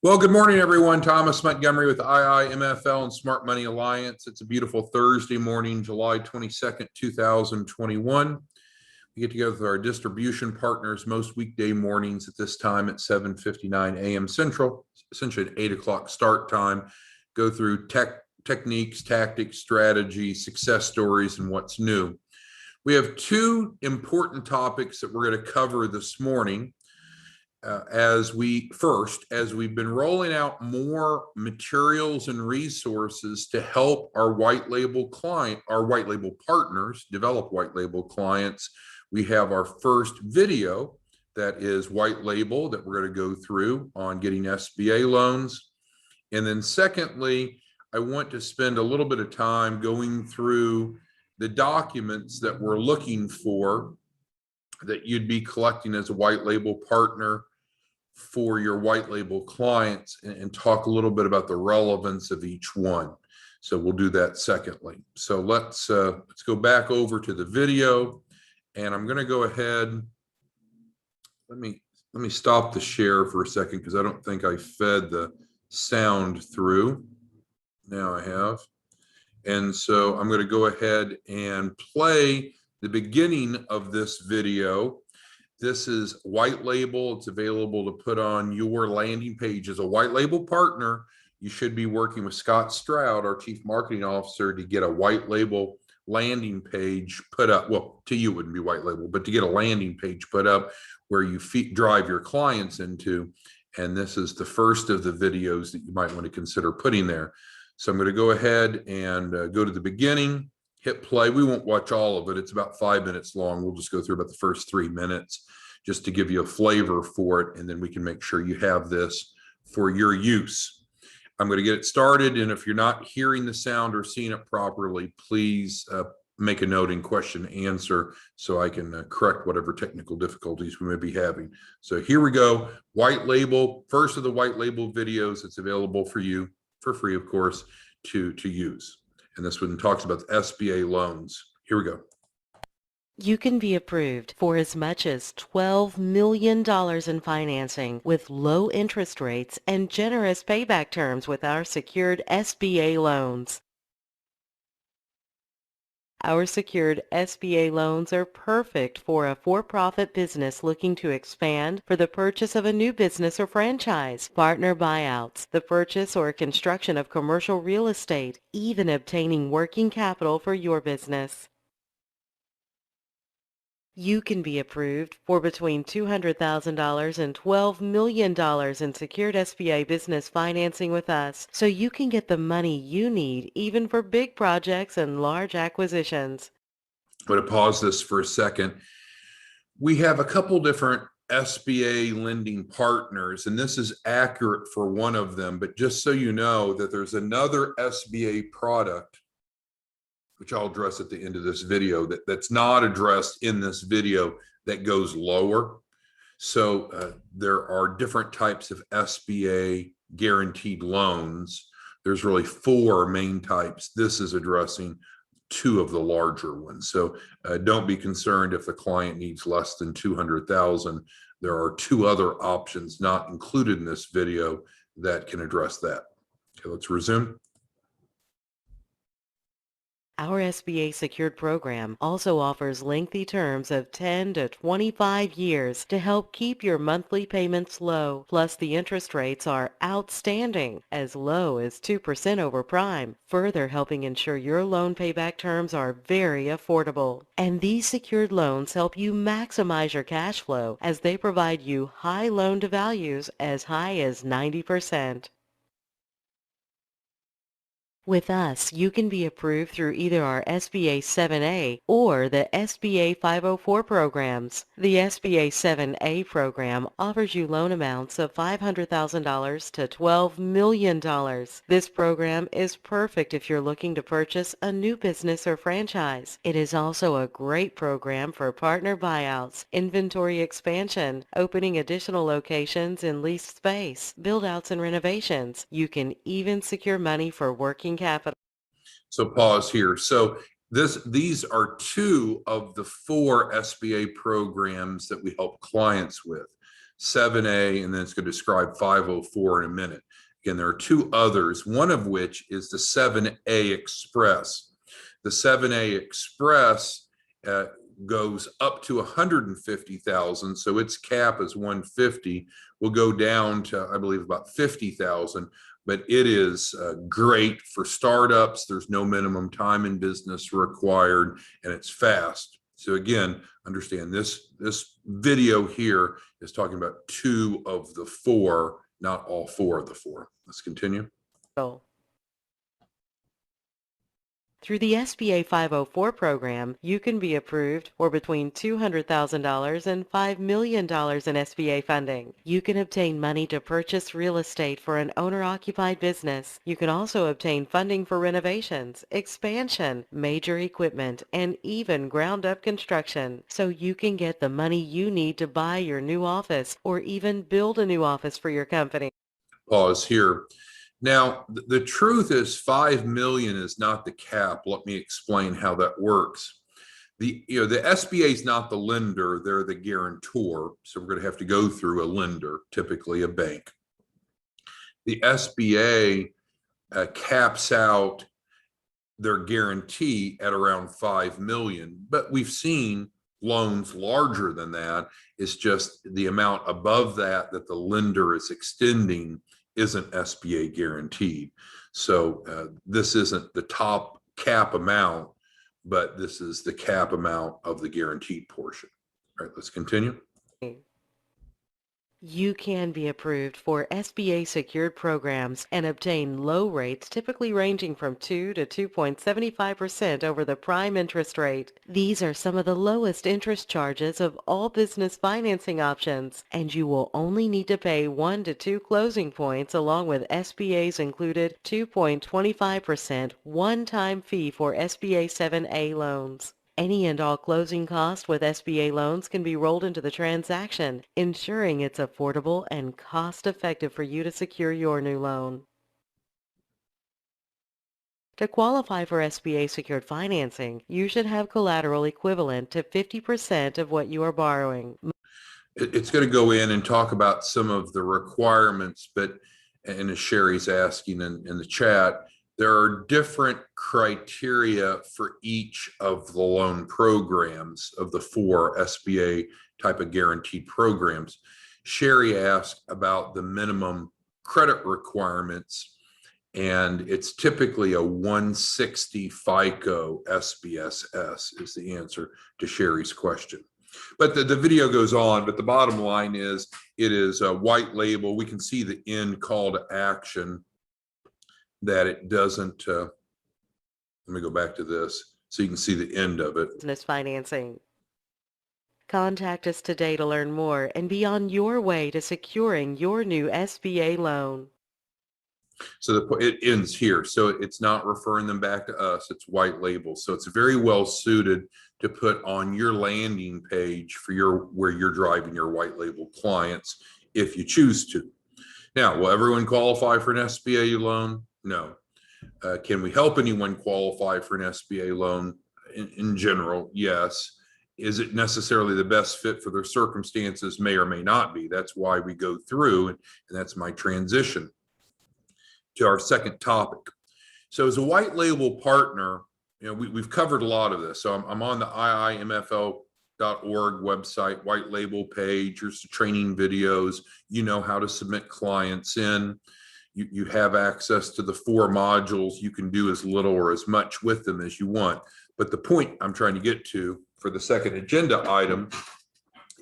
Well, good morning, everyone. Thomas Montgomery with IIMFL and Smart Money Alliance. It's a beautiful Thursday morning, July 22nd, 2021. We get together with our distribution partners most weekday mornings at this time at 7:59 a.m. Central, essentially an 8 o'clock start time. Go through techniques, tactics, strategies, success stories, and what's new. We have two important topics that we're going to cover this morning. As we've been rolling out more materials and resources to help our white label partners develop white label clients. We have our first video that is white label that we're going to go through on getting SBA loans. And then secondly, I want to spend a little bit of time going through the documents that we're looking for that you'd be collecting as a white label partner for your white label clients, and talk a little bit about the relevance of each one. So we'll do that secondly. So let's go back over to the video, and I'm going to go ahead. Let me stop the share for a second because I don't think I fed the sound through. Now I have. And so I'm going to go ahead and play the beginning of this video. This is white label. It's available to put on your landing page. As a white label partner, you should be working with Scott Stroud, our Chief Marketing Officer, to get a white label landing page put up. Well, to you it wouldn't be white label, but to get a landing page put up where you drive your clients into. And this is the first of the videos that you might want to consider putting there. So I'm going to go ahead and go to the beginning. Hit play. We won't watch all of it. It's about 5 minutes long. We'll just go through about the first 3 minutes just to give you a flavor for it. And then we can make sure you have this for your use. I'm going to get it started. And if you're not hearing the sound or seeing it properly, please make a note in question and answer so I can correct whatever technical difficulties we may be having. So here we go. White label, first of the white label videos. It's available for you for free, of course, to use. And this one talks about the SBA loans. Here we go. You can be approved for as much as $12 million in financing with low interest rates and generous payback terms with our secured SBA loans. Our secured SBA loans are perfect for a for-profit business looking to expand, for the purchase of a new business or franchise, partner buyouts, the purchase or construction of commercial real estate, even obtaining working capital for your business. You can be approved for between $200,000 and $12 million in secured SBA business financing with us, so you can get the money you need even for big projects and large acquisitions. I'm going to pause this for a second. We have a couple different SBA lending partners, and this is accurate for one of them, but just so you know that there's another SBA product which I'll address at the end of this video, that's not addressed in this video, that goes lower. So there are different types of SBA guaranteed loans. There's really 4 main types. This is addressing 2 of the larger ones. So don't be concerned if the client needs less than $200,000. There are 2 other options not included in this video that can address that. Okay, let's resume. Our SBA secured program also offers lengthy terms of 10 to 25 years to help keep your monthly payments low. Plus, the interest rates are outstanding, as low as 2% over prime, further helping ensure your loan payback terms are very affordable. And these secured loans help you maximize your cash flow as they provide you high loan to values as high as 90%. With us, you can be approved through either our SBA 7A or the SBA 504 programs. The SBA 7A program offers you loan amounts of $500,000 to $12 million. This program is perfect if you're looking to purchase a new business or franchise. It is also a great program for partner buyouts, inventory expansion, opening additional locations in leased space, build-outs and renovations. You can even secure money for working capital. So pause here. So these are 2 of the 4 SBA programs that we help clients with. 7A, and then it's going to describe 504 in a minute. Again, there are two others, one of which is the 7A Express. The 7A Express goes up to 150,000, so its cap is 150. Will go down to, I believe, about 50,000. But it is great for startups. There's no minimum time in business required, and it's fast. So again, understand this video here is talking about 2 of the 4, not all 4 of the 4. Let's continue. Through the SBA 504 program, you can be approved for between $200,000 and $5 million in SBA funding. You can obtain money to purchase real estate for an owner-occupied business. You can also obtain funding for renovations, expansion, major equipment, and even ground-up construction. So you can get the money you need to buy your new office or even build a new office for your company. Pause here. Now, the truth is 5 million is not the cap. Let me explain how that works. The SBA is not the lender, they're the guarantor. So we're going to have to go through a lender, typically a bank. The SBA caps out their guarantee at around 5 million, but we've seen loans larger than that. It's just the amount above that the lender is extending isn't SBA guaranteed. So this isn't the top cap amount, but this is the cap amount of the guaranteed portion. All right, let's continue. You can be approved for SBA secured programs and obtain low rates typically ranging from 2 to 2.75% over the prime interest rate. These are some of the lowest interest charges of all business financing options, and you will only need to pay 1 to 2 closing points along with SBA's included 2.25% one-time fee for SBA 7A loans. Any and all closing costs with SBA loans can be rolled into the transaction, ensuring it's affordable and cost-effective for you to secure your new loan. To qualify for SBA secured financing, you should have collateral equivalent to 50% of what you are borrowing. It's going to go in and talk about some of the requirements, but, and as Sherry's asking in the chat, there are different criteria for each of the loan programs of the 4 SBA type of guaranteed programs. Sherry asked about the minimum credit requirements, and it's typically a 160 FICO SBSS is the answer to Sherry's question. But the video goes on, but the bottom line is it is a white label. We can see the end call to action that it doesn't, let me go back to this so you can see the end of it. Business financing. Contact us today to learn more and be on your way to securing your new SBA loan. So it ends here. So it's not referring them back to us. It's white label. So it's very well suited to put on your landing page for where you're driving your white label clients if you choose to. Now, will everyone qualify for an SBA loan? No. Can we help anyone qualify for an SBA loan? In general, yes. Is it necessarily the best fit for their circumstances? May or may not be. That's why we go through, and that's my transition to our second topic. So as a white label partner, we've covered a lot of this. So I'm on the iimfl.org website, white label page. Here's the training videos. You know how to submit clients in. You have access to the 4 modules. You can do as little or as much with them as you want. But the point I'm trying to get to for the second agenda item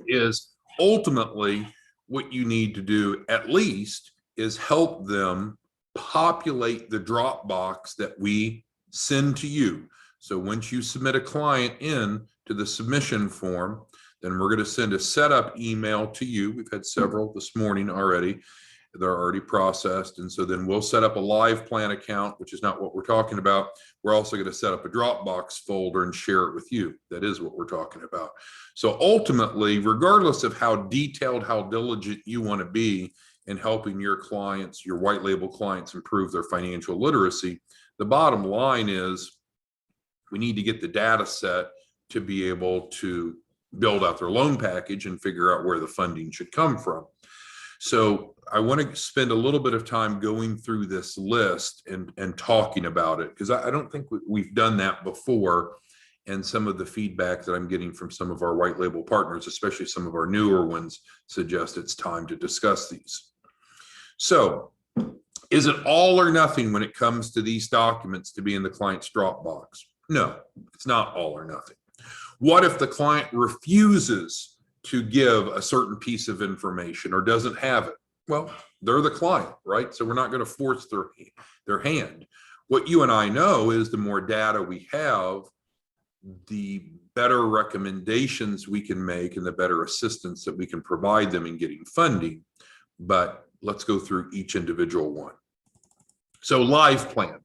is ultimately what you need to do at least is help them populate the Dropbox that we send to you. So once you submit a client in to the submission form, then we're going to send a setup email to you. We've had several this morning already. They're already processed. And so then we'll set up a live plan account, which is not what we're talking about. We're also going to set up a Dropbox folder and share it with you. That is what we're talking about. So ultimately, regardless of how detailed, how diligent you want to be in helping your clients, your white label clients, improve their financial literacy, the bottom line is we need to get the data set to be able to build out their loan package and figure out where the funding should come from. So I want to spend a little bit of time going through this list and talking about it, because I don't think we've done that before. And some of the feedback that I'm getting from some of our white label partners, especially some of our newer ones, suggest it's time to discuss these. So is it all or nothing when it comes to these documents to be in the client's Dropbox? No, it's not all or nothing. What if the client refuses to give a certain piece of information or doesn't have it? Well, they're the client, right? So we're not going to force their hand. What you and I know is the more data we have, the better recommendations we can make and the better assistance that we can provide them in getting funding. But let's go through each individual one. So Live Plan.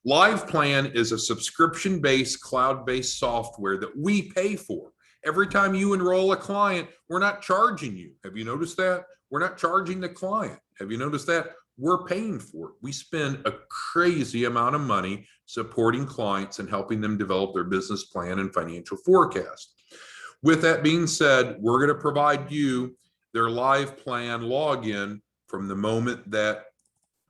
Live Plan is a subscription-based, cloud-based software that we pay for. Every time you enroll a client, we're not charging you. Have you noticed that? We're not charging the client. Have you noticed that? We're paying for it. We spend a crazy amount of money supporting clients and helping them develop their business plan and financial forecast. With that being said, we're going to provide you their Live Plan login from the moment that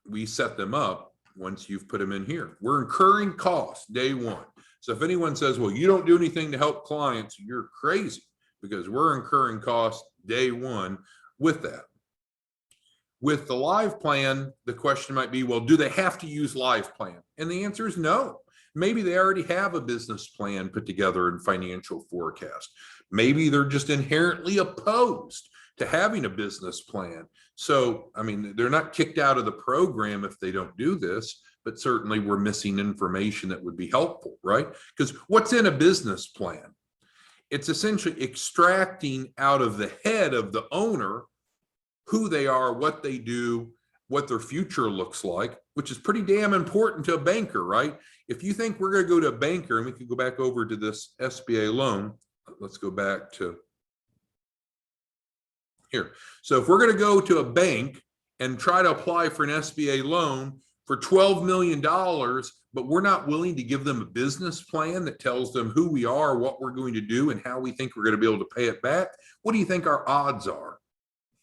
we set them up. Once you've put them in here, we're incurring costs day one. So if anyone says, well, you don't do anything to help clients, you're crazy, because we're incurring costs day one with that. With the Live Plan, the question might be, well, do they have to use Live Plan? And the answer is no. Maybe they already have a business plan put together in financial forecast. Maybe they're just inherently opposed to having a business plan. So, I mean, they're not kicked out of the program if they don't do this, but certainly we're missing information that would be helpful, right? Because what's in a business plan? It's essentially extracting out of the head of the owner who they are, what they do, what their future looks like, which is pretty damn important to a banker, right? If you think we're going to go to a banker, and we can go back over to this SBA loan, let's go back to here. So if we're going to go to a bank and try to apply for an SBA loan for $12 million, but we're not willing to give them a business plan that tells them who we are, what we're going to do, and how we think we're going to be able to pay it back, what do you think our odds are?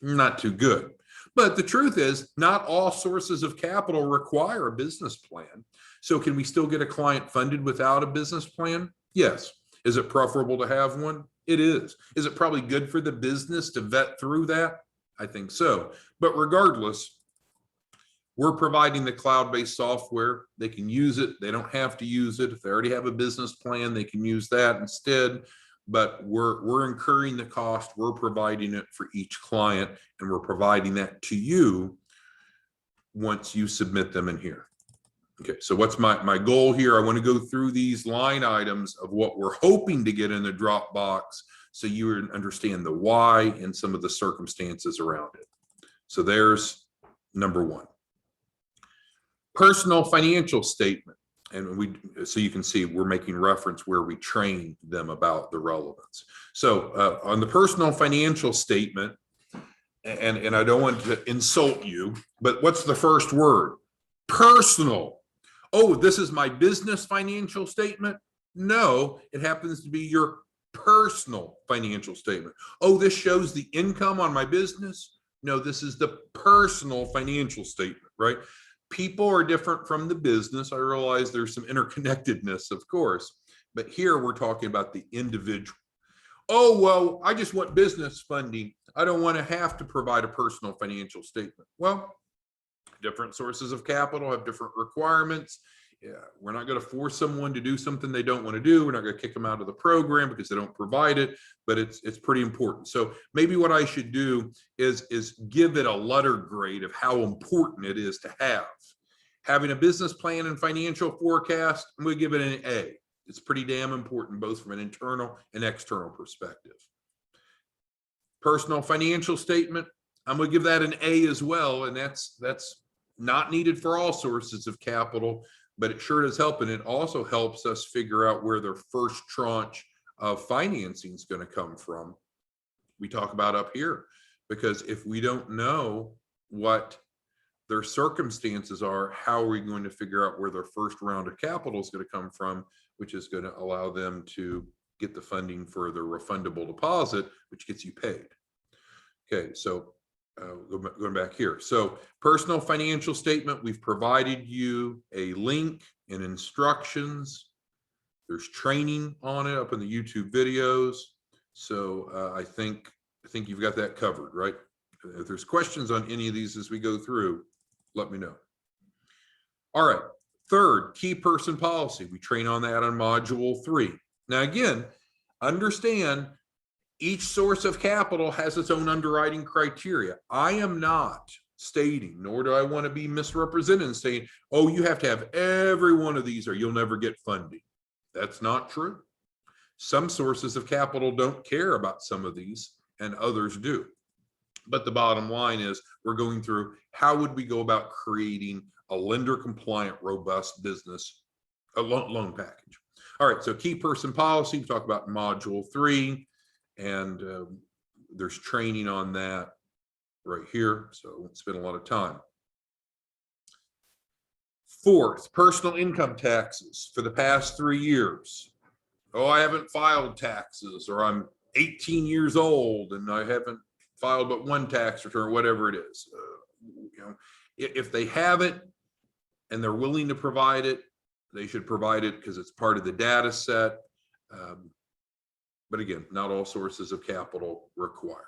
Not too good. But the truth is, not all sources of capital require a business plan. So can we still get a client funded without a business plan? Yes. Is it preferable to have one? It is. Is it probably good for the business to vet through that? I think so. But regardless, we're providing the cloud-based software. They can use it. They don't have to use it. If they already have a business plan, they can use that instead. But we're incurring the cost. We're providing it for each client, and we're providing that to you once you submit them in here. Okay, so what's my goal here? I want to go through these line items of what we're hoping to get in the Dropbox so you understand the why and some of the circumstances around it. So there's number one. Personal financial statement. And so you can see we're making reference where we train them about the relevance. So on the personal financial statement, and I don't want to insult you, but what's the first word? Personal. Oh, this is my business financial statement? No, it happens to be your personal financial statement. Oh, this shows the income on my business? No, this is the personal financial statement, right? People are different from the business. I realize there's some interconnectedness, of course, but here we're talking about the individual. Oh, well, I just want business funding. I don't want to have to provide a personal financial statement. Well, different sources of capital have different requirements. Yeah, we're not going to force someone to do something they don't want to do. We're not going to kick them out of the program because they don't provide it, but it's pretty important. So maybe what I should do is give it a letter grade of how important it is to have. Having a business plan and financial forecast, I'm going to give it an A. It's pretty damn important, both from an internal and external perspective. Personal financial statement, I'm going to give that an A as well, and that's not needed for all sources of capital, but it sure does help, and it also helps us figure out where their first tranche of financing is going to come from. We talk about up here, because if we don't know what their circumstances are, how are we going to figure out where their first round of capital is going to come from, which is going to allow them to get the funding for the refundable deposit, which gets you paid. Okay, so going back here. So personal financial statement, we've provided you a link and instructions. There's training on it up in the YouTube videos. So I think you've got that covered, right? If there's questions on any of these as we go through, let me know. All right, third, key person policy. We train on that on module 3. Now again, understand each source of capital has its own underwriting criteria. I am not stating, nor do I want to be misrepresented and saying, oh, you have to have every one of these or you'll never get funding. That's not true. Some sources of capital don't care about some of these and others do. But the bottom line is we're going through how would we go about creating a lender compliant, robust business, a loan package. All right, so key person policy, we talk about module 3, and there's training on that right here, so I won't spend a lot of time. Fourth, personal income taxes for the past 3 years. Oh, I haven't filed taxes, or I'm 18 years old and I haven't filed but one tax return, whatever it is. If they have it and they're willing to provide it, they should provide it because it's part of the data set. But again, not all sources of capital required.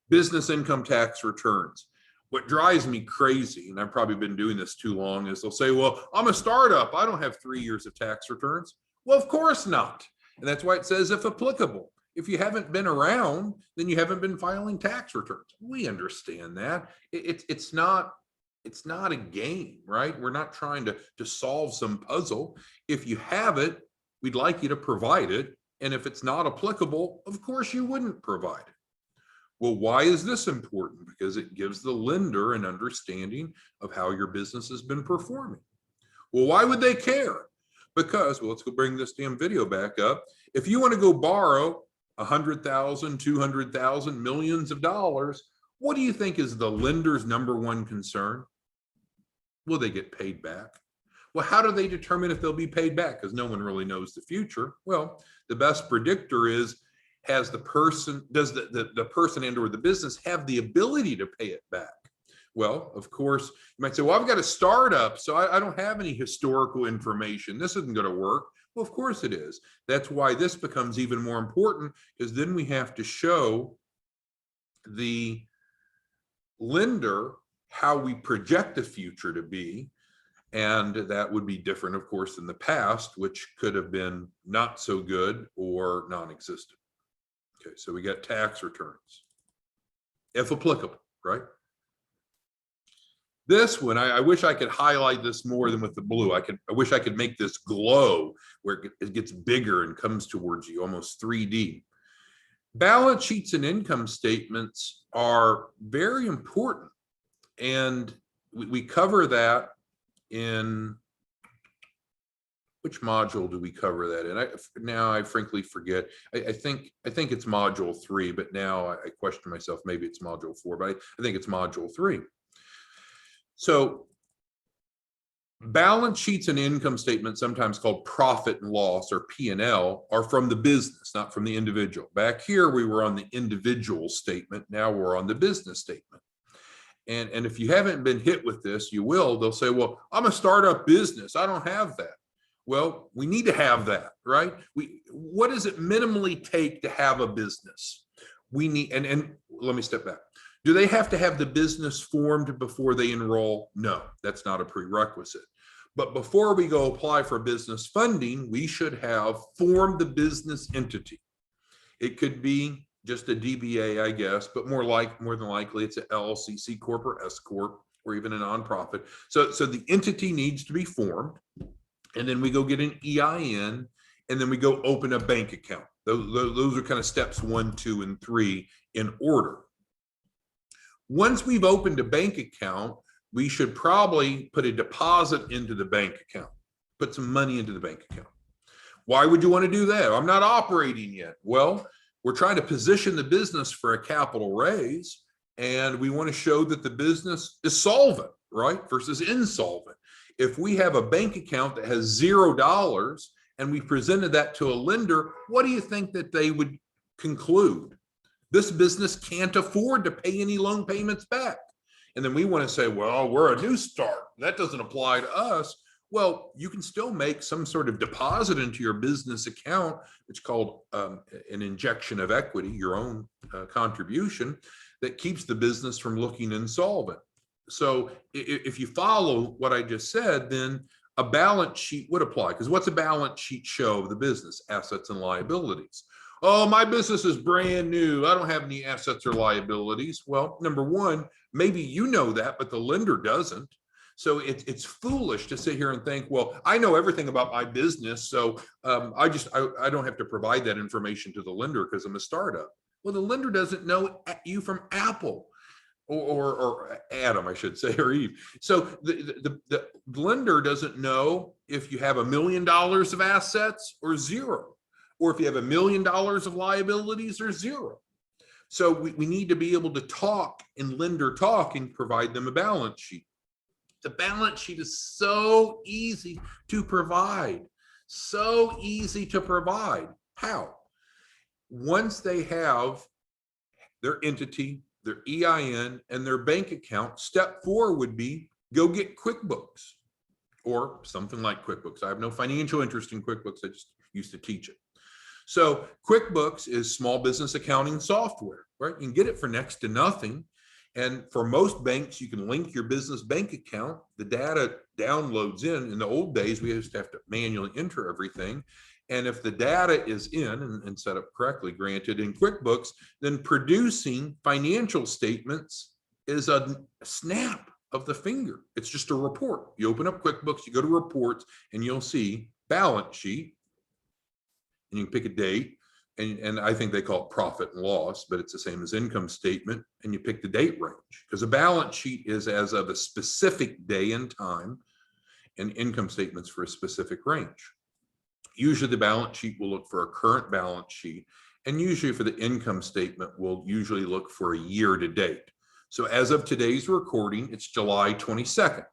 Business income tax returns. What drives me crazy, and I've probably been doing this too long, is they'll say, well, I'm a startup. I don't have 3 years of tax returns. Well, of course not. And that's why it says if applicable. If you haven't been around, then you haven't been filing tax returns. We understand that. It's not a game, right? We're not trying to solve some puzzle. If you have it, we'd like you to provide it. And if it's not applicable, of course you wouldn't provide it. Well, why is this important? Because it gives the lender an understanding of how your business has been performing. Well, why would they care? Because, well, let's go bring this damn video back up. If you want to go borrow 100,000, 200,000, millions of dollars, what do you think is the lender's #1 concern? Will they get paid back? Well, how do they determine if they'll be paid back? Because no one really knows the future. Well, the best predictor is, does the person and or the business have the ability to pay it back? Well, of course, you might say, well, I've got a startup, so I don't have any historical information. This isn't going to work. Well, of course it is. That's why this becomes even more important, because then we have to show the lender how we project the future to be. And that would be different, of course, than the past, which could have been not so good or non-existent. Okay, so we got tax returns, if applicable, right? This one, I wish I could highlight this more than with the blue. I wish I could make this glow where it gets bigger and comes towards you, almost 3D. Balance sheets and income statements are very important. And we cover that in, which module do we cover that in? Now I frankly forget. I think it's module 3, but now I question myself, maybe it's module 4, but I think it's module 3. So balance sheets and income statements, sometimes called profit and loss or P&L, are from the business, not from the individual. Back here, we were on the individual statement. Now we're on the business statement. And if you haven't been hit with this, you will. They'll say, well, I'm a startup business. I don't have that. Well, we need to have that, right? What does it minimally take to have a business? We need, and let me step back. Do they have to have the business formed before they enroll? No, that's not a prerequisite. But before we go apply for business funding, we should have formed the business entity. It could be just a DBA, I guess, but more than likely it's an LLC, C Corp, or S Corp, or even a nonprofit. So the entity needs to be formed, and then we go get an EIN, and then we go open a bank account. Those are kind of steps 1, 2, and 3 in order. Once we've opened a bank account, we should probably put a deposit into the bank account, put some money into the bank account. Why would you want to do that? I'm not operating yet. Well, we're trying to position the business for a capital raise, and we want to show that the business is solvent, right, versus insolvent. If we have a bank account that has $0 and we presented that to a lender, what do you think that they would conclude? This business can't afford to pay any loan payments back. And then we want to say, well, we're a new start. That doesn't apply to us. Well, you can still make some sort of deposit into your business account. It's called an injection of equity, your own contribution, that keeps the business from looking insolvent. So if you follow what I just said, then a balance sheet would apply. Because what's a balance sheet show of the business? Assets and liabilities. Oh, my business is brand new. I don't have any assets or liabilities. Well, number one, maybe you know that, but the lender doesn't. So it's foolish to sit here and think, well, I know everything about my business, so I don't have to provide that information to the lender because I'm a startup. Well, the lender doesn't know you from Apple or Adam, I should say, or Eve. So the lender doesn't know if you have $1 million of assets or zero, or if you have $1 million of liabilities or zero. So we need to be able to talk in lender talk and provide them a balance sheet. The balance sheet is so easy to provide, so easy to provide. How? Once they have their entity, their EIN, and their bank account, step 4 would be go get QuickBooks or something like QuickBooks. I have no financial interest in QuickBooks. I just used to teach it. So QuickBooks is small business accounting software, right? You can get it for next to nothing. And for most banks, you can link your business bank account. The data downloads in. In the old days, we used to have to manually enter everything. And if the data is in and set up correctly, granted in QuickBooks, then producing financial statements is a snap of the finger. It's just a report. You open up QuickBooks, you go to reports, and you'll see balance sheet. And you can pick a date. And I think they call it profit and loss, but it's the same as income statement. And you pick the date range, because a balance sheet is as of a specific day and time, and income statements for a specific range. Usually the balance sheet will look for a current balance sheet, and usually for the income statement, we'll usually look for a year to date. So as of today's recording, it's July 22nd.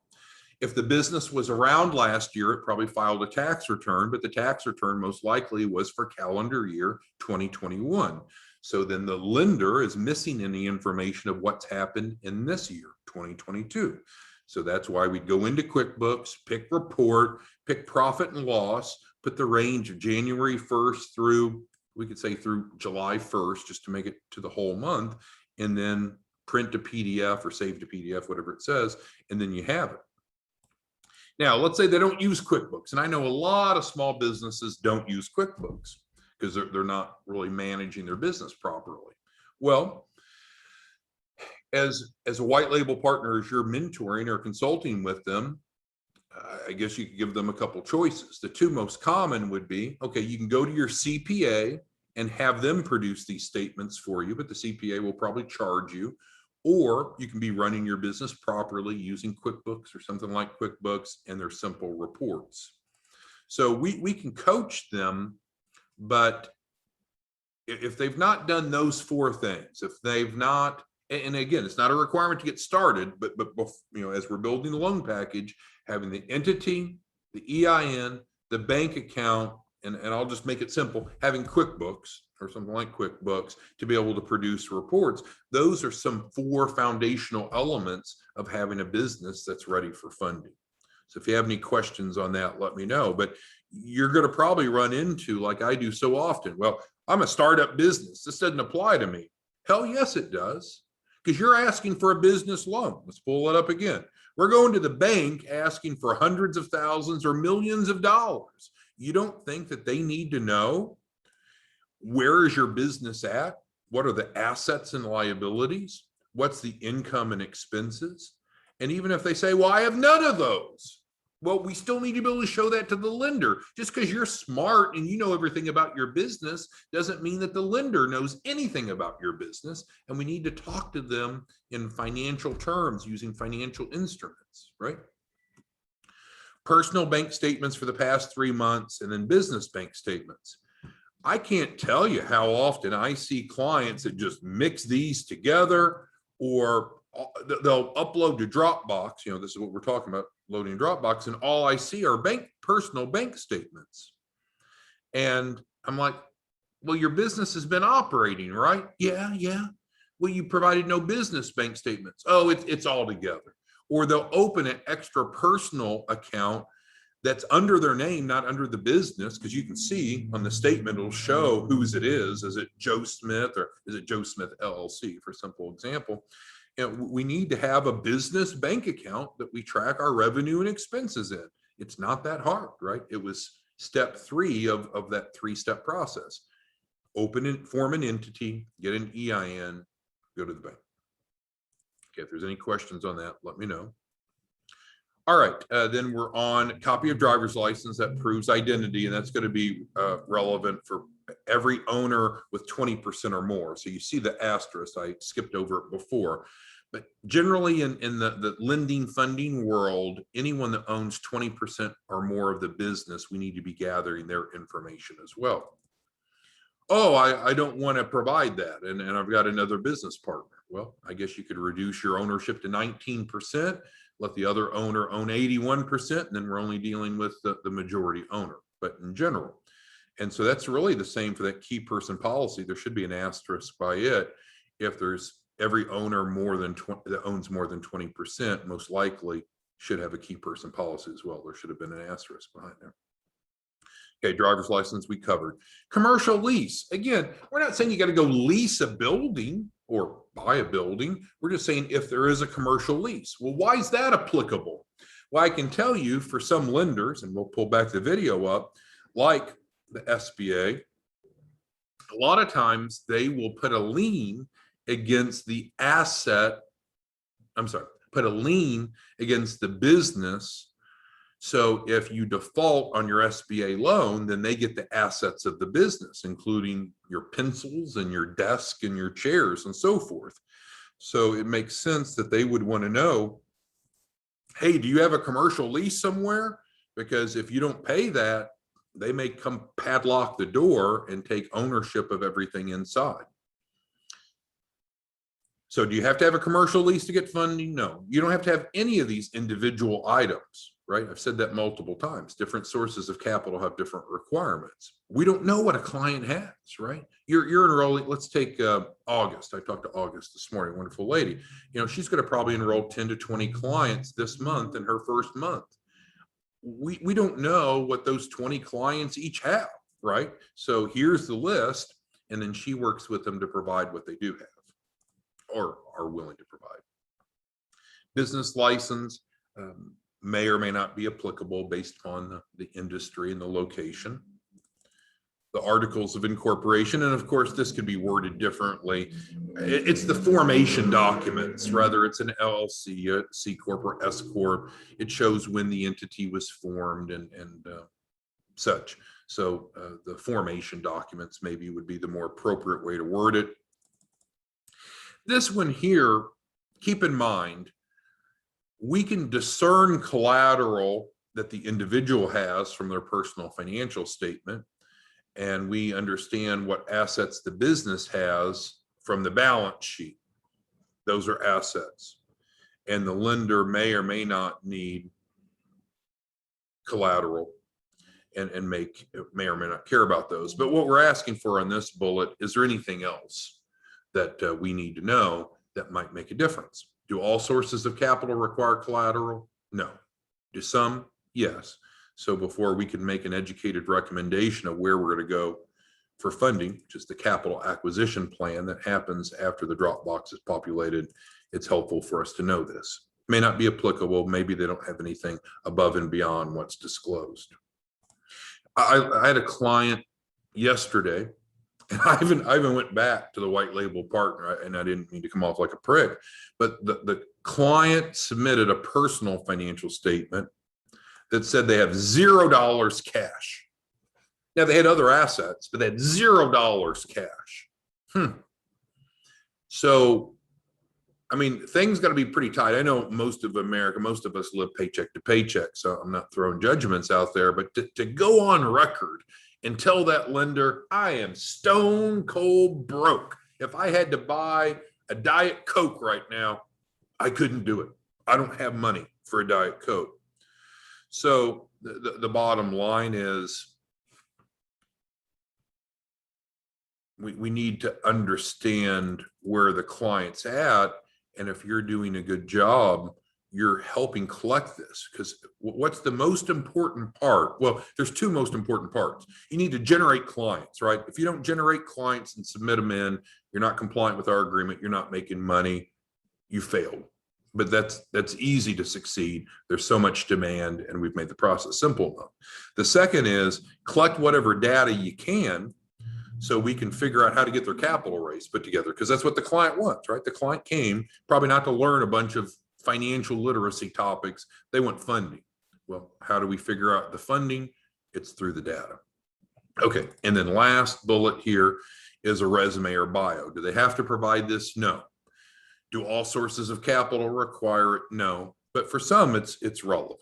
If the business was around last year, it probably filed a tax return, but the tax return most likely was for calendar year 2021. So then the lender is missing any information of what's happened in this year, 2022. So that's why we'd go into QuickBooks, pick report, pick profit and loss, put the range of January 1st through, we could say through July 1st, just to make it to the whole month, and then print a PDF or save to PDF, whatever it says, and then you have it. Now, let's say they don't use QuickBooks. And I know a lot of small businesses don't use QuickBooks because they're not really managing their business properly. Well, as a white label partner, as you're mentoring or consulting with them, I guess you could give them a couple choices. The two most common would be, okay, you can go to your CPA and have them produce these statements for you, but the CPA will probably charge you. Or you can be running your business properly using QuickBooks or something like QuickBooks and their simple reports. So we can coach them, but if they've not done those 4 things, if they've not, and again, it's not a requirement to get started, but you know, as we're building the loan package, having the entity, the EIN, the bank account, and I'll just make it simple, having QuickBooks or something like QuickBooks to be able to produce reports. Those are some 4 foundational elements of having a business that's ready for funding. So if you have any questions on that, let me know. But you're going to probably run into, like I do so often, well, I'm a startup business. This doesn't apply to me. Hell yes, it does. Because you're asking for a business loan. Let's pull it up again. We're going to the bank asking for hundreds of thousands or millions of dollars. You don't think that they need to know where is your business at? What are the assets and liabilities? What's the income and expenses? And even if they say, well, I have none of those. Well, we still need to be able to show that to the lender. Just because you're smart and you know everything about your business doesn't mean that the lender knows anything about your business. And we need to talk to them in financial terms using financial instruments, right? Personal bank statements for the past 3 months, and then business bank statements. I can't tell you how often I see clients that just mix these together, or they'll upload to Dropbox. You know, this is what we're talking about, loading Dropbox, and all I see are personal bank statements. And I'm like, well, your business has been operating, right? Yeah, yeah. Well, you provided no business bank statements. Oh, it's all together. Or they'll open an extra personal account that's under their name, not under the business, because you can see on the statement, it'll show whose it is. Is it Joe Smith or is it Joe Smith LLC, for simple example? We need to have a business bank account that we track our revenue and expenses in. It's not that hard, right? It was step 3 of that 3-step process. Open and form an entity, get an EIN, go to the bank. Okay, if there's any questions on that, let me know. All right, then we're on copy of driver's license that proves identity, and that's going to be relevant for every owner with 20% or more. So you see the asterisk, I skipped over it before. But generally in the lending funding world, anyone that owns 20% or more of the business, we need to be gathering their information as well. Oh, I don't want to provide that, and I've got another business partner. Well, I guess you could reduce your ownership to 19%, let the other owner own 81%, and then we're only dealing with the majority owner, but in general. And so that's really the same for that key person policy. There should be an asterisk by it. If there's every owner more than 20 that owns more than 20%, most likely should have a key person policy as well. There should have been an asterisk behind there. Okay, driver's license we covered. Commercial lease. Again, we're not saying you got to go lease a building or buy a building. We're just saying if there is a commercial lease. Well, why is that applicable? Well, I can tell you for some lenders, and we'll pull back the video up, like the SBA, a lot of times they will put a lien against the asset. I'm sorry, put a lien against the business. So if you default on your SBA loan, then they get the assets of the business, including your pencils and your desk and your chairs and so forth. So it makes sense that they would want to know, hey, do you have a commercial lease somewhere? Because if you don't pay that, they may come padlock the door and take ownership of everything inside. So do you have to have a commercial lease to get funding? No, you don't have to have any of these individual items, right? I've said that multiple times. Different sources of capital have different requirements. We don't know what a client has, right? You're enrolling, let's take August. I talked to August this morning, wonderful lady. You know, she's going to probably enroll 10 to 20 clients this month in her first month. We don't know what those 20 clients each have, right? So here's the list, and then she works with them to provide what they do have or are willing to provide. Business license may or may not be applicable based on the industry and the location. The articles of incorporation, and of course this could be worded differently. It's the formation documents, whether it's an LLC, a C Corp or S Corp. It shows when the entity was formed and such. So the formation documents maybe would be the more appropriate way to word it. This one here, keep in mind, we can discern collateral that the individual has from their personal financial statement, and we understand what assets the business has from the balance sheet. Those are assets, and the lender may or may not need collateral and may or may not care about those. But what we're asking for on this bullet, is there anything else that we need to know that might make a difference? Do all sources of capital require collateral? No. Do some? Yes. So before we can make an educated recommendation of where we're going to go for funding, which is the capital acquisition plan that happens after the drop box is populated, it's helpful for us to know this. May not be applicable. Maybe they don't have anything above and beyond what's disclosed. I had a client yesterday, and I even went back to the white label partner, and I didn't mean to come off like a prick, but the client submitted a personal financial statement that said they have $0 cash. Now they had other assets, but they had $0 cash. So, I mean, things got to be pretty tight. I know most of America, most of us live paycheck to paycheck, so I'm not throwing judgments out there, but to go on record and tell that lender, I am stone cold broke. If I had to buy a Diet Coke right now, I couldn't do it. I don't have money for a Diet Coke. So the bottom line is we need to understand where the client's at. And if you're doing a good job, you're helping collect this. Because what's the most important part? Well, there's two most important parts. You need to generate clients, right? If you don't generate clients and submit them in, you're not compliant with our agreement, you're not making money, you failed. But that's easy to succeed. There's so much demand, and we've made the process simple enough. The second is collect whatever data you can so we can figure out how to get their capital raise put together, because that's what the client wants, right? The client came probably not to learn a bunch of financial literacy topics. They want funding. Well, how do we figure out the funding? It's through the data. Okay, and then last bullet here is a resume or bio. Do they have to provide this? No. Do all sources of capital require it? No. But for some, it's relevant.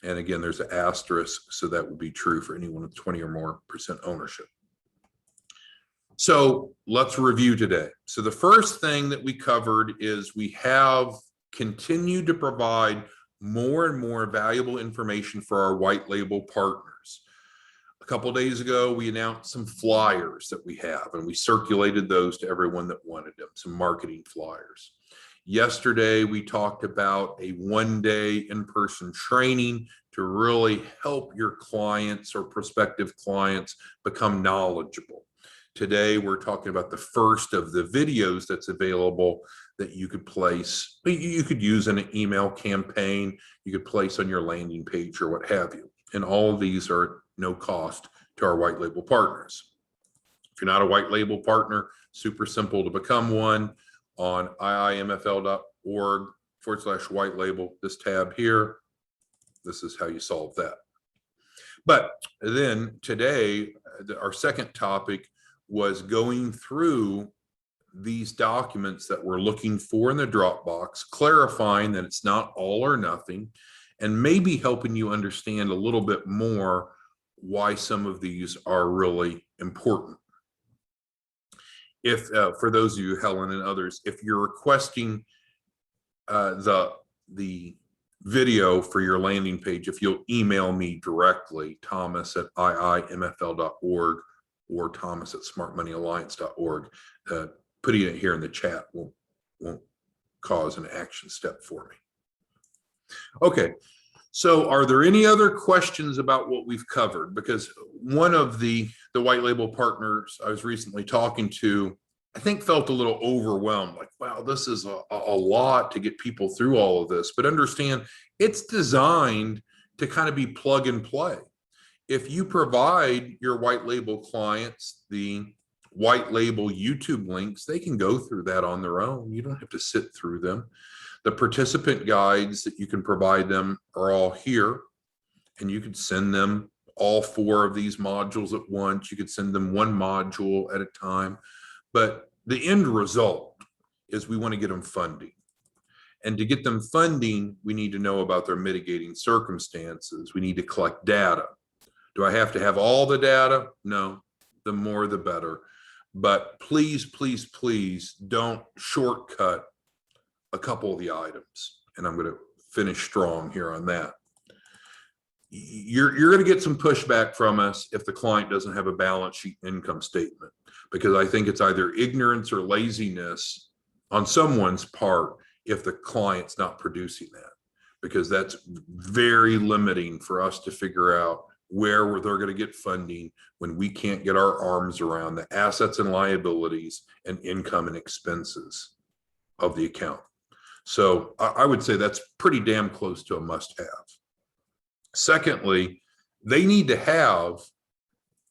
And again, there's an asterisk, so that will be true for anyone with 20 or more % ownership. So let's review today. So the first thing that we covered is we have continued to provide more and more valuable information for our white label partners. A couple of days ago, we announced some flyers that we have, and we circulated those to everyone that wanted them, some marketing flyers. Yesterday, we talked about a one-day in-person training to really help your clients or prospective clients become knowledgeable. Today, we're talking about the first of the videos that's available that you could place. You could use in an email campaign, you could place on your landing page or what have you. And all of these are no cost to our white label partners. If you're not a white label partner, super simple to become one on iimfl.org/white label, this tab here. This is how you solve that. But then today, our second topic was going through these documents that we're looking for in the Dropbox, clarifying that it's not all or nothing, and maybe helping you understand a little bit more why some of these are really important. If for those of you, Helen and others, if you're requesting the video for your landing page, if you'll email me directly, thomas@iimfl.org or thomas@smartmoneyalliance.org, putting it here in the chat won't cause an action step for me. Okay, so are there any other questions about what we've covered? Because one of the white label partners I was recently talking to, I think felt a little overwhelmed, like, wow, this is a lot to get people through all of this. But understand, it's designed to kind of be plug and play. If you provide your white label clients the white label YouTube links, they can go through that on their own. You don't have to sit through them. The participant guides that you can provide them are all here, and you could send them all 4 of these modules at once. You could send them one module at a time. But the end result is we want to get them funding. And to get them funding, we need to know about their mitigating circumstances. We need to collect data. Do I have to have all the data? No, the more the better. But please, please, please don't shortcut a couple of the items. And I'm going to finish strong here on that. You're going to get some pushback from us if the client doesn't have a balance sheet income statement, because I think it's either ignorance or laziness on someone's part if the client's not producing that, because that's very limiting for us to figure out where they're going to get funding when we can't get our arms around the assets and liabilities and income and expenses of the account. So I would say that's pretty damn close to a must-have. Secondly, they need to have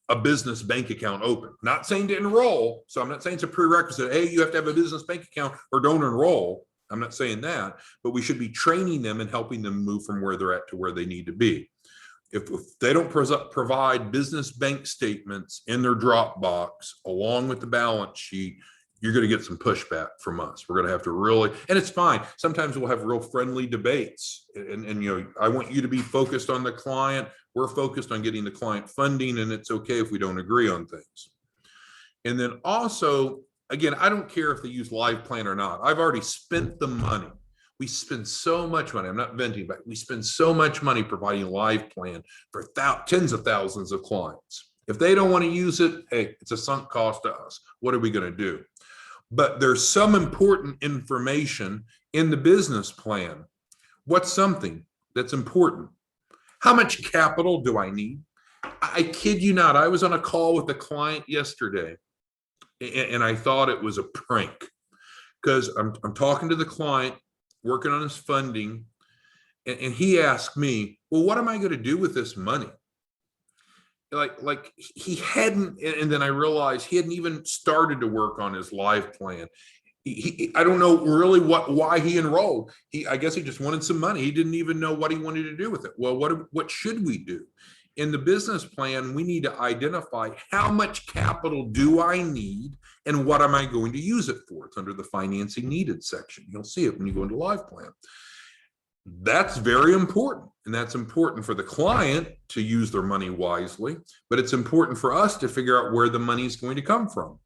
a business bank account open. Not saying to enroll, so I'm not saying it's a prerequisite, hey, you have to have a business bank account or don't enroll. I'm not saying that, but we should be training them and helping them move from where they're at to where they need to be. If they don't provide business bank statements in their Dropbox along with the balance sheet, you're going to get some pushback from us. We're going to have to really, and it's fine. Sometimes we'll have real friendly debates, and you know, I want you to be focused on the client. We're focused on getting the client funding, and it's okay if we don't agree on things. And then also, again, I don't care if they use Live Plan or not. I've already spent the money. We spend so much money. I'm not venting, but we spend so much money providing Live Plan for tens of thousands of clients. If they don't want to use it, hey, it's a sunk cost to us. What are we going to do? But there's some important information in the business plan. What's something that's important? How much capital do I need? I kid you not. I was on a call with a client yesterday, and I thought it was a prank because I'm talking to the client, working on his funding, and he asked me, well, what am I going to do with this money? Like he hadn't, and then I realized he hadn't even started to work on his life plan. I don't know really why he enrolled. I guess he just wanted some money. He didn't even know what he wanted to do with it. Well, what should we do? In the business plan, we need to identify how much capital do I need and what am I going to use it for? It's under the financing needed section. You'll see it when you go into life plan. That's very important. And that's important for the client to use their money wisely, but it's important for us to figure out where the money is going to come from.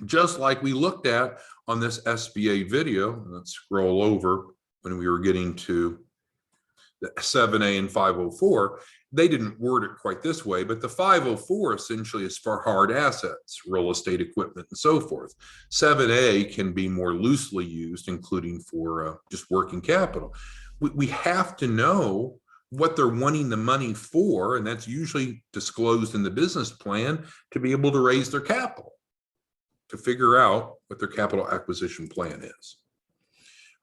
Just like we looked at on this SBA video. Let's scroll over when we were getting to the 7A and 504. They didn't word it quite this way, but the 504 essentially is for hard assets, real estate, equipment, and so forth. 7A can be more loosely used, including for just working capital. We have to know what they're wanting the money for, and that's usually disclosed in the business plan to be able to raise their capital, to figure out what their capital acquisition plan is.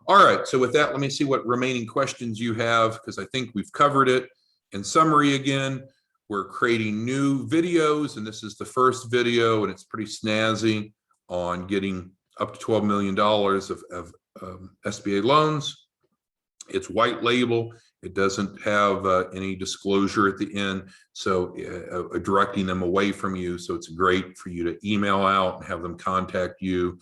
All right, so with that, let me see what remaining questions you have, because I think we've covered it. In summary, again, we're creating new videos, and this is the first video, and it's pretty snazzy on getting up to $12 million of SBA loans. It's white label. It doesn't have any disclosure at the end, so directing them away from you. So it's great for you to email out and have them contact you.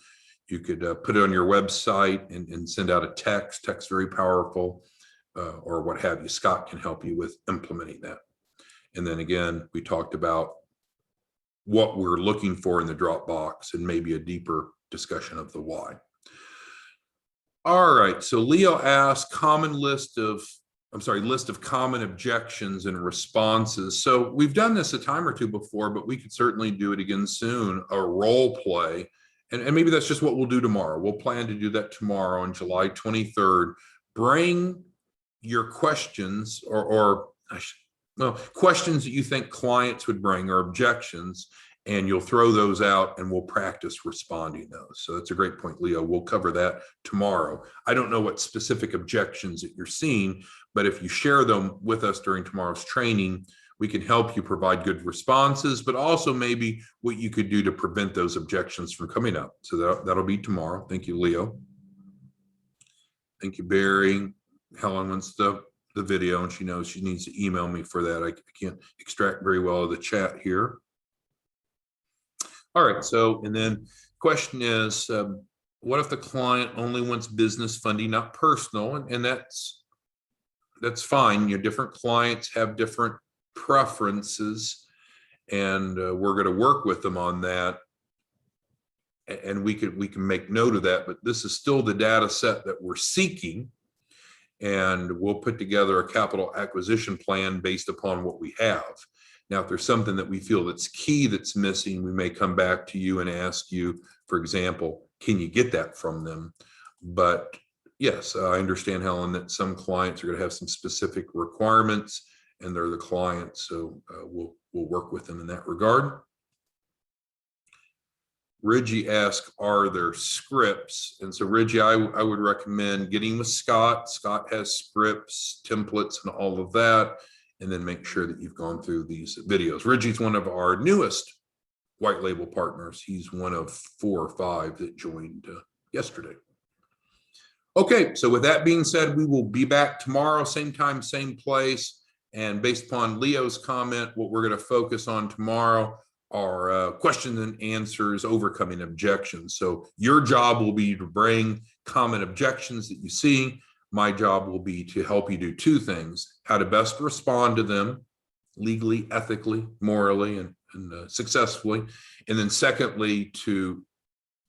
You could put it on your website and send out a text. Text very powerful, or what have you. Scott can help you with implementing that. And then again, we talked about what we're looking for in the Dropbox and maybe a deeper discussion of the why. All right, so Leo asked list of common objections and responses. So we've done this a time or two before, but we could certainly do it again soon, a role play. And maybe that's just what we'll do tomorrow. We'll plan to do that tomorrow on July 23rd. Bring your questions questions that you think clients would bring or objections, and you'll throw those out and we'll practice responding those. So that's a great point, Leo. We'll cover that tomorrow. I don't know what specific objections that you're seeing, but if you share them with us during tomorrow's training, we can help you provide good responses, but also maybe what you could do to prevent those objections from coming up. So that'll be tomorrow. Thank you, Leo. Thank you, Barry. Helen wants the video, and she knows she needs to email me for that. I can't extract very well of the chat here. All right, so, and then question is, what if the client only wants business funding, not personal? And that's fine. Different clients have different preferences, and we're going to work with them on that. And we can make note of that, but this is still the data set that we're seeking. And we'll put together a capital acquisition plan based upon what we have. Now, if there's something that we feel that's key that's missing, we may come back to you and ask you, for example, can you get that from them? But yes, I understand, Helen, that some clients are going to have some specific requirements, and they're the clients. So we'll work with them in that regard. Reggie asked, are there scripts? And so Reggie, I would recommend getting with Scott. Scott has scripts, templates, and all of that. And then make sure that you've gone through these videos. Reggie's one of our newest white label partners. He's one of 4 or 5 that joined yesterday. Okay, so with that being said, we will be back tomorrow, same time, same place. And based upon Leo's comment, what we're going to focus on tomorrow are questions and answers, overcoming objections. So your job will be to bring common objections that you see. My job will be to help you do 2 things: how to best respond to them legally, ethically, morally, and successfully. And then secondly, to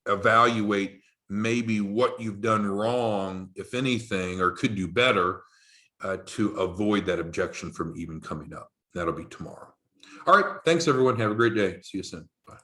evaluate maybe what you've done wrong, if anything, or could do better to avoid that objection from even coming up. That'll be tomorrow. All right. Thanks, everyone. Have a great day. See you soon. Bye.